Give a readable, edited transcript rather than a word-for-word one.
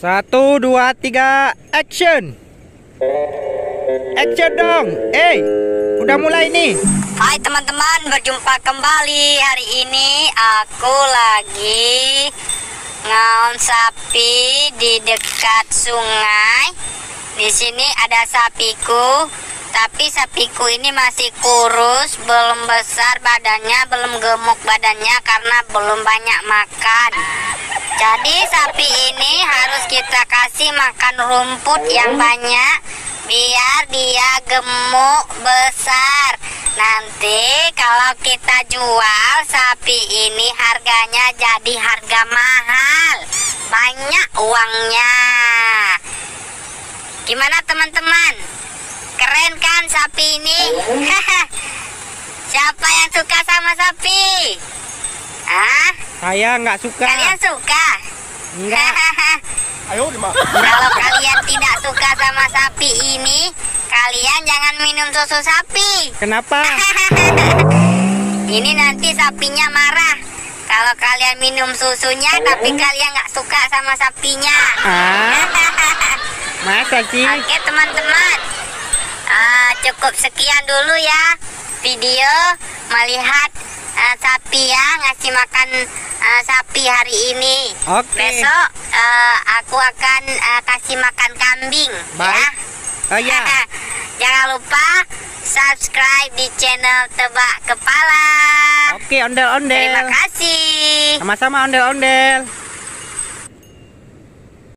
Satu, dua, tiga, action. Action dong. Udah mulai nih. Hai teman-teman, berjumpa kembali. Hari ini aku lagi ngaon sapi di dekat sungai. Di sini ada sapiku, tapi sapiku ini masih kurus, belum besar badannya, belum gemuk badannya karena belum banyak makan. Jadi sapi ini harus kita kasih makan rumput yang banyak biar dia gemuk besar. Nanti kalau kita jual sapi ini harganya jadi harga mahal, banyak uangnya. Gimana teman-teman? Keren kan sapi ini? Siapa yang suka sama sapi? Saya nggak suka. Kalian suka? Enggak. Ayo, Kalau kalian tidak suka sama sapi ini, kalian jangan minum susu sapi. Kenapa? Ini nanti sapinya marah kalau kalian minum susunya, tapi kalian nggak suka sama sapinya. Masa sih? Oke teman-teman, cukup sekian dulu ya video melihat sapi ya, ngasih makan sapi hari ini. Oke. Besok aku akan kasih makan kambing. Baik. Ya. Oh ya. Jangan lupa subscribe di channel Tebak Kepala. Oke, ondel-ondel. Terima kasih. Sama-sama ondel-ondel.